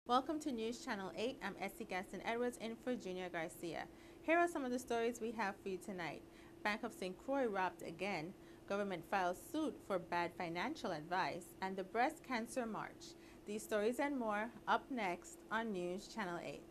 Welcome to News Channel 8. I'm Essie Gaston Edwards in for Junior Garcia. Here are some of the stories we have for you tonight. Bank of St. Croix robbed again. Government files suit for bad financial advice. And the breast cancer march. These stories and more up next on News Channel 8.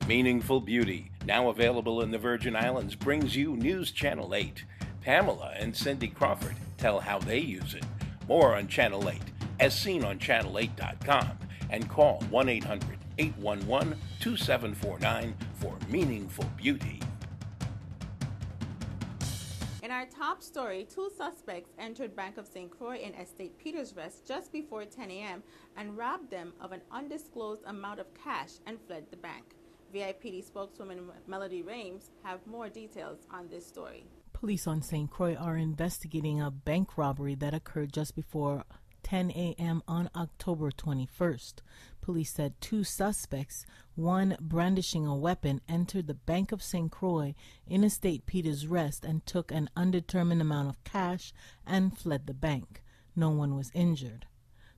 Meaningful Beauty, now available in the Virgin Islands, brings you News Channel 8. Pamela and Cindy Crawford tell how they use it. More on Channel 8, as seen on channel8.com, and call 1-800-811-2749 for Meaningful Beauty. In our top story, two suspects entered Bank of St. Croix in Estate Peters Rest just before 10 a.m. and robbed them of an undisclosed amount of cash and fled the bank. WSVI-TV spokeswoman Melody Rames have more details on this story. Police on St. Croix are investigating a bank robbery that occurred just before 10 a.m. on October 21st. Police said two suspects, one brandishing a weapon, entered the Bank of St. Croix in Estate Peters Rest and took an undetermined amount of cash and fled the bank. No one was injured.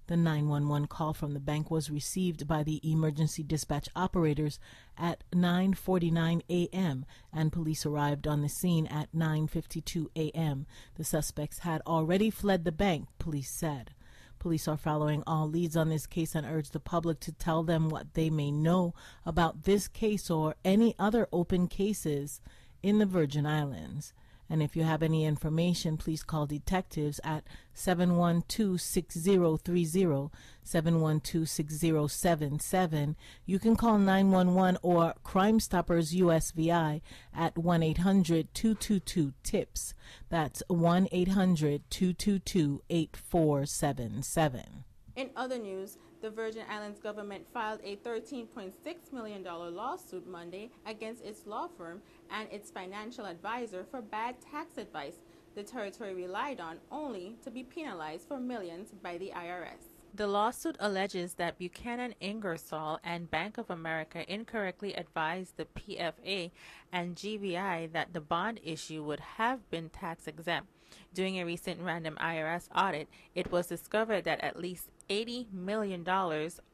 The 911 call from the bank was received by the emergency dispatch operators at 9:49 a.m. and police arrived on the scene at 9:52 a.m. The suspects had already fled the bank, police said. Police are following all leads on this case and urge the public to tell them what they may know about this case or any other open cases in the Virgin Islands. And if you have any information, please call detectives at 712-6030, 712-6077. You can call 911 or Crime Stoppers USVI at 1-800-222-TIPS. That's 1-800-222-8477. In other news, the Virgin Islands government filed a $13.6 million lawsuit Monday against its law firm and its financial advisor for bad tax advice the territory relied on, only to be penalized for millions by the IRS. The lawsuit alleges that Buchanan Ingersoll and Bank of America incorrectly advised the PFA and GVI that the bond issue would have been tax exempt. During a recent random IRS audit, it was discovered that at least $80 million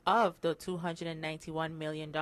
of the $291 million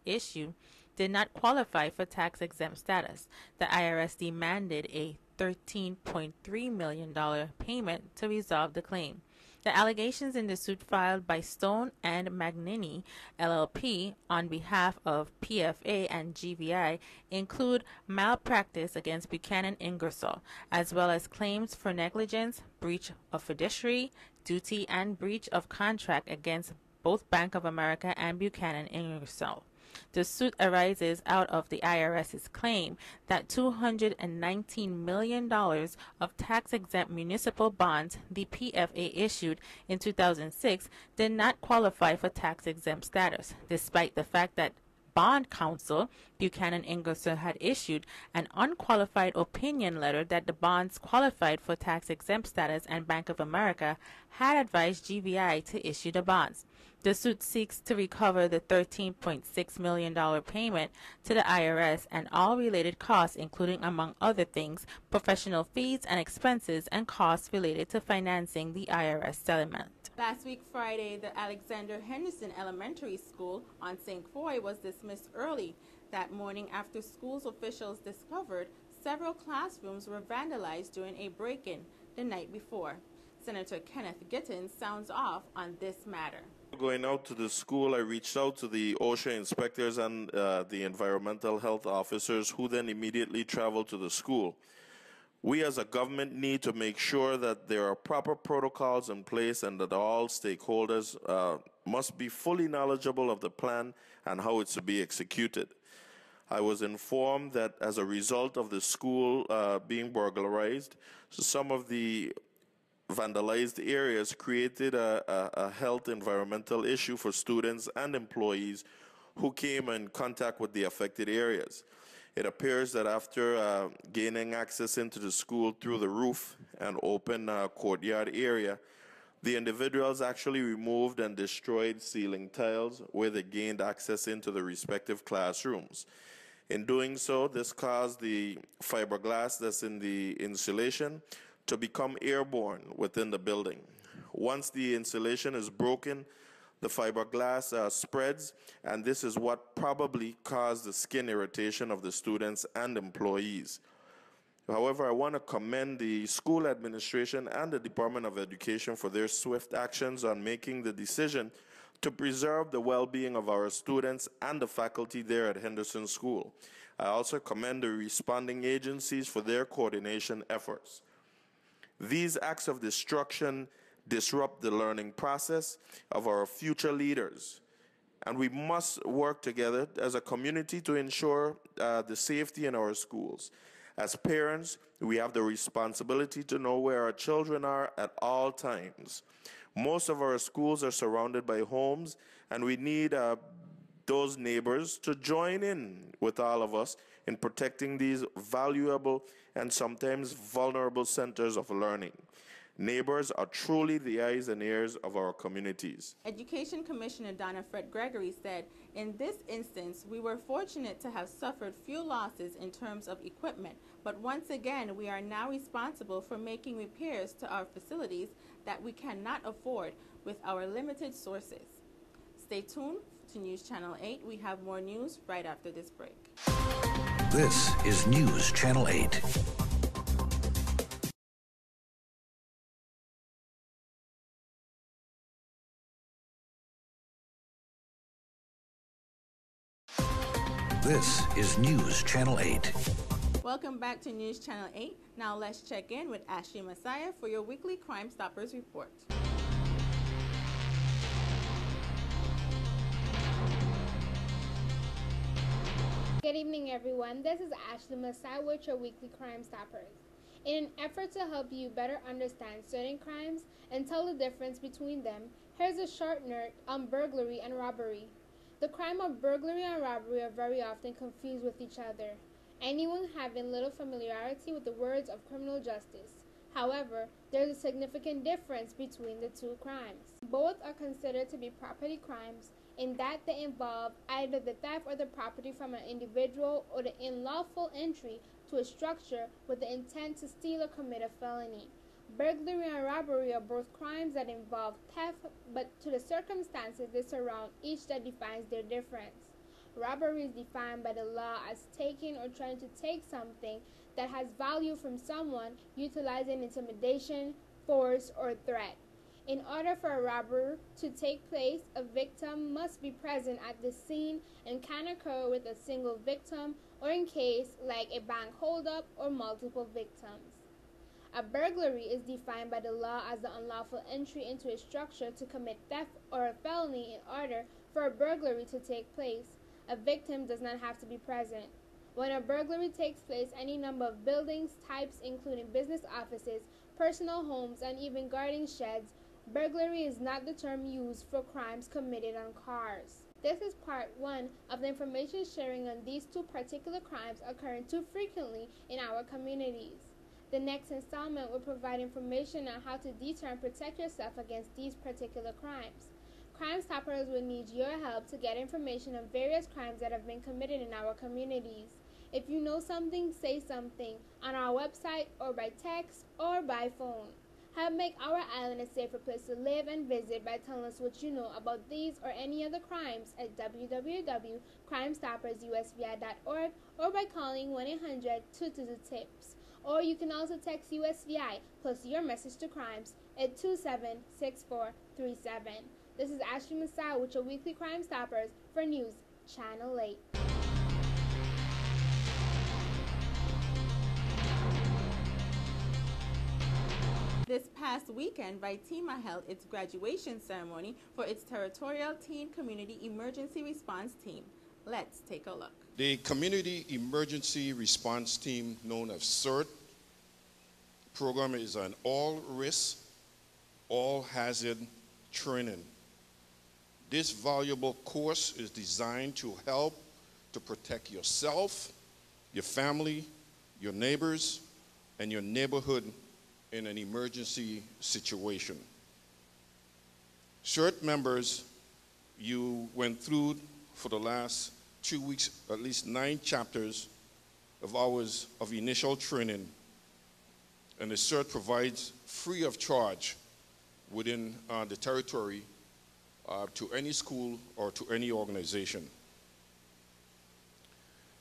issued did not qualify for tax exempt status. The IRS demanded a $13.3 million payment to resolve the claim. The allegations in the suit filed by Stone and Magnini, LLP, on behalf of PFA and GVI include malpractice against Buchanan Ingersoll, as well as claims for negligence, breach of fiduciary duty, and breach of contract against both Bank of America and Buchanan Ingersoll. The suit arises out of the IRS's claim that $219 million of tax-exempt municipal bonds the PFA issued in 2006 did not qualify for tax-exempt status, despite the fact that bond counsel Buchanan Ingersoll had issued an unqualified opinion letter that the bonds qualified for tax-exempt status, and Bank of America had advised GVI to issue the bonds. The suit seeks to recover the $13.6 million payment to the IRS and all related costs, including, among other things, professional fees and expenses and costs related to financing the IRS settlement. Last week Friday, the Alexander Henderson Elementary School on St. Croix was dismissed early. That morning, after schools officials discovered several classrooms were vandalized during a break-in the night before. Senator Kenneth Gittins sounds off on this matter. Going out to the school, I reached out to the OSHA inspectors and the environmental health officers, who then immediately traveled to the school. We as a government need to make sure that there are proper protocols in place and that all stakeholders must be fully knowledgeable of the plan and how it's to be executed. I was informed that as a result of the school being burglarized, some of the vandalized areas created a health environmental issue for students and employees who came in contact with the affected areas. It appears that after gaining access into the school through the roof and open courtyard area, The individuals actually removed and destroyed ceiling tiles where they gained access into the respective classrooms. In doing so, this caused the fiberglass that's in the insulation to become airborne within the building. Once the insulation is broken, the fiberglass spreads, and this is what probably caused the skin irritation of the students and employees. However, I want to commend the school administration and the Department of Education for their swift actions on making the decision to preserve the well-being of our students and the faculty there at Henderson School. I also commend the responding agencies for their coordination efforts. These acts of destruction disrupt the learning process of our future leaders, and we must work together as a community to ensure the safety in our schools. As parents, we have the responsibility to know where our children are at all times. Most of our schools are surrounded by homes, and we need those neighbors to join in with all of us in protecting these valuable and sometimes vulnerable centers of learning. Neighbors are truly the eyes and ears of our communities. Education Commissioner Donna Fred Gregory said, in this instance, we were fortunate to have suffered few losses in terms of equipment, but once again, we are now responsible for making repairs to our facilities that we cannot afford with our limited sources. Stay tuned to News Channel 8. We have more news right after this break. This is News Channel 8. This is News Channel 8. Welcome back to News Channel 8. Now let's check in with Ashley Messiah for your weekly Crime Stoppers report. Good evening, everyone. This is Ashley Messiah with your weekly Crime Stoppers. In an effort to help you better understand certain crimes and tell the difference between them, here's a short note on burglary and robbery. The crime of burglary and robbery are very often confused with each other, anyone having little familiarity with the words of criminal justice. However, there is a significant difference between the two crimes. Both are considered to be property crimes in that they involve either the theft of the property from an individual or the unlawful entry to a structure with the intent to steal or commit a felony. Burglary and robbery are both crimes that involve theft, but to the circumstances that surround each that defines their difference. Robbery is defined by the law as taking or trying to take something that has value from someone, utilizing intimidation, force, or threat. In order for a robbery to take place, a victim must be present at the scene and can occur with a single victim or in case like a bank holdup or multiple victims. A burglary is defined by the law as the unlawful entry into a structure to commit theft or a felony. In order for a burglary to take place, a victim does not have to be present. When a burglary takes place, any number of buildings types, including business offices, personal homes, and even garden sheds, burglary is not the term used for crimes committed on cars. This is part 1 of the information sharing on these two particular crimes occurring too frequently in our communities. The next installment will provide information on how to deter and protect yourself against these particular crimes. Crime Stoppers will need your help to get information on various crimes that have been committed in our communities. If you know something, say something on our website or by text or by phone. Help make our island a safer place to live and visit by telling us what you know about these or any other crimes at www.crimestoppersusvi.org or by calling 1-800-222-TIPS. Or you can also text USVI plus your message to crimes at 276437. This is Ashley Messiah with your weekly Crime Stoppers for News Channel 8. This past weekend, Vaitima held its graduation ceremony for its Territorial Teen Community Emergency Response Team. Let's take a look. The Community Emergency Response Team, known as CERT, program is an all-risk, all-hazard training. This valuable course is designed to help to protect yourself, your family, your neighbors, and your neighborhood in an emergency situation. CERT members, you went through for the last 2 weeks at least 9 chapters of hours of initial training, and the CERT provides free of charge within the territory to any school or to any organization.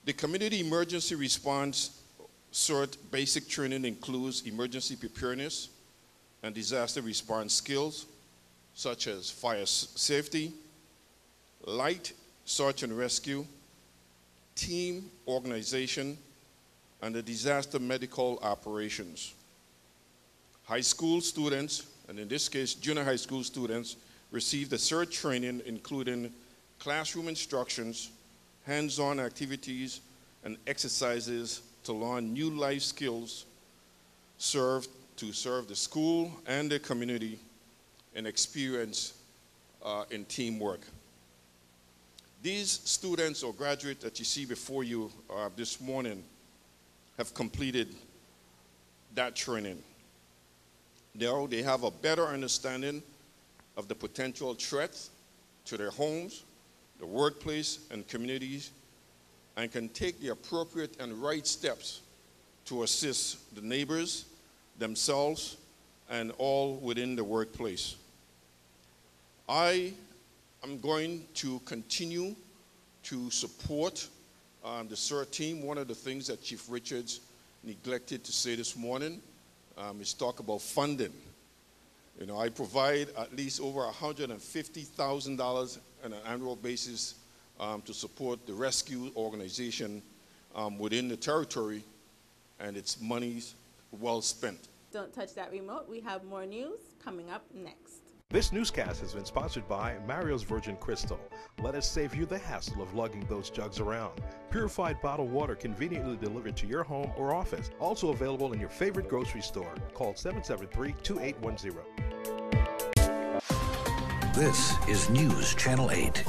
The Community Emergency Response CERT basic training includes emergency preparedness and disaster response skills such as fire safety, light search and rescue, team organization, and the disaster medical operations. High school students, and in this case junior high school students, receive the CERT training including classroom instructions, hands-on activities, and exercises to learn new life skills to serve the school and the community, and experience in teamwork. These students or graduates that you see before you this morning have completed that training. Now they have a better understanding of the potential threats to their homes, the workplace, and communities, and can take the appropriate and right steps to assist the neighbors, themselves, and all within the workplace. I am going to continue to support the CERT team. One of the things that Chief Richards neglected to say this morning is talk about funding. You know, I provide at least over $150,000 on an annual basis to support the rescue organization within the territory, and it's money's well spent. Don't touch that remote. We have more news coming up next. This newscast has been sponsored by Mario's Virgin Crystal. Let us save you the hassle of lugging those jugs around. Purified bottled water conveniently delivered to your home or office. Also available in your favorite grocery store. Call 773-2810. This is News Channel 8.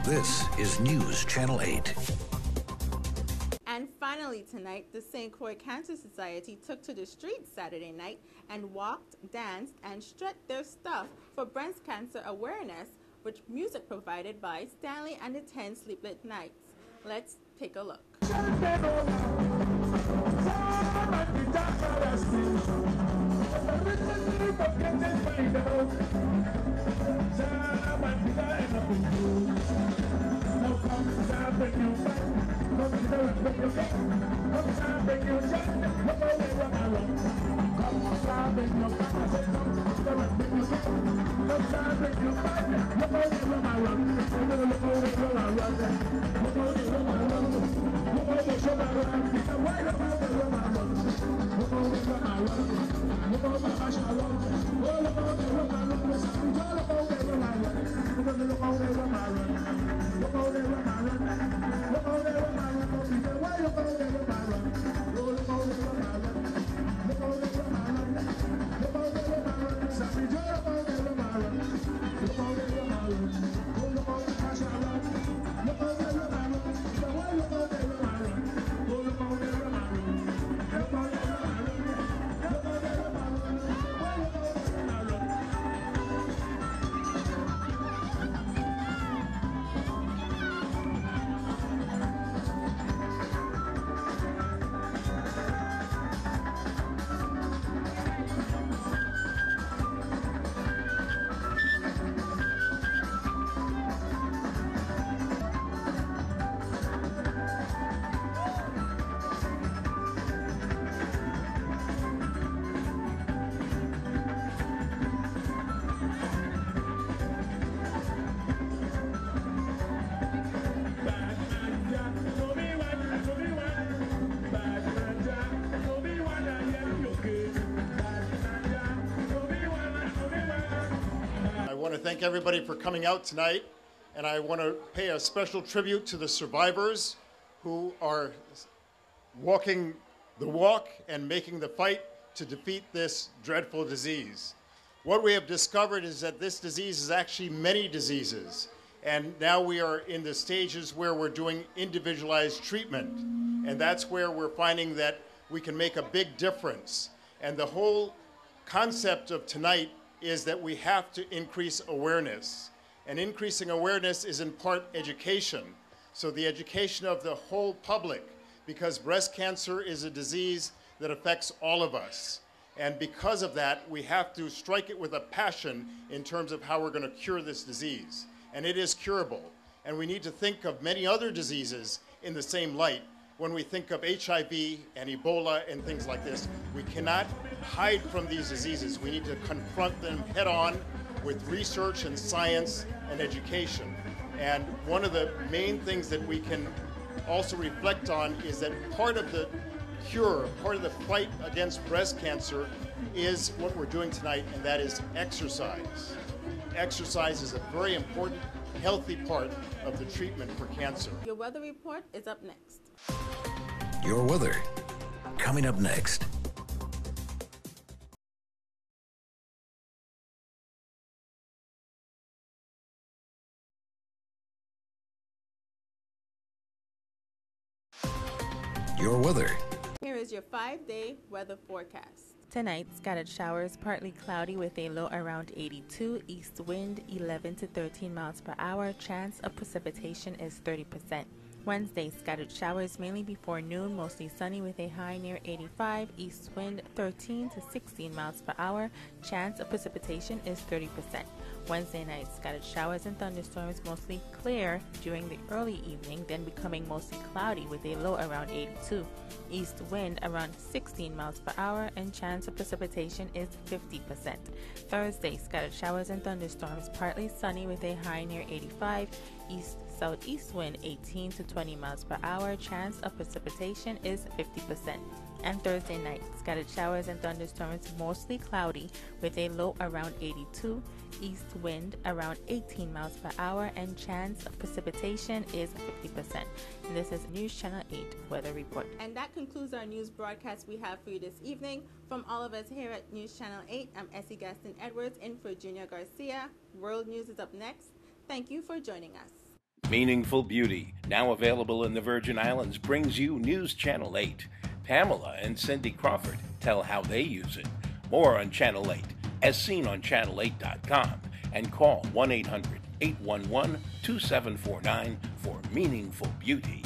This is News Channel 8. And finally tonight, the St. Croix Cancer Society took to the streets Saturday night and walked, danced, and strut their stuff for breast cancer awareness, with music provided by Stanley and the 10 Sleepless Nights. Let's take a look. I want to thank everybody for coming out tonight, and I want to pay a special tribute to the survivors who are walking the walk and making the fight to defeat this dreadful disease. What we have discovered is that this disease is actually many diseases. And now we are in the stages where we're doing individualized treatment. And that's where we're finding that we can make a big difference. And the whole concept of tonight is that we have to increase awareness. And increasing awareness is in part education. So the education of the whole public, because breast cancer is a disease that affects all of us. And because of that, we have to strike it with a passion in terms of how we're going to cure this disease. And it is curable. And we need to think of many other diseases in the same light. When we think of HIV and Ebola and things like this, we cannot hide from these diseases. We need to confront them head on with research and science and education. And one of the main things that we can also reflect on is that part of the cure, part of the fight against breast cancer is what we're doing tonight, and that is exercise. Exercise is a very important, healthy part of the treatment for cancer. Your weather report is up next. Your weather, coming up next. Your weather. Here is your 5-day weather forecast. Tonight, scattered showers, partly cloudy with a low around 82, east wind 11 to 13 miles per hour, chance of precipitation is 30%. Wednesday, scattered showers mainly before noon, mostly sunny with a high near 85, east wind 13 to 16 miles per hour, chance of precipitation is 30%. Wednesday night, scattered showers and thunderstorms, mostly clear during the early evening, then becoming mostly cloudy with a low around 82. East wind around 16 miles per hour and chance of precipitation is 50%. Thursday, scattered showers and thunderstorms, partly sunny with a high near 85. East-southeast wind 18 to 20 miles per hour, chance of precipitation is 50%. And Thursday night, scattered showers and thunderstorms, mostly cloudy with a low around 82, east wind around 18 miles per hour, and chance of precipitation is 50%. And this is News Channel 8 Weather Report. And that concludes our news broadcast we have for you this evening. From all of us here at News Channel 8, I'm Essie Gaston Edwards in for Junior Garcia. World News is up next. Thank you for joining us. Meaningful Beauty, now available in the Virgin Islands, brings you News Channel 8. Pamela and Cindy Crawford tell how they use it. More on Channel 8, as seen on channel8.com, and call 1-800-811-2749 for Meaningful Beauty.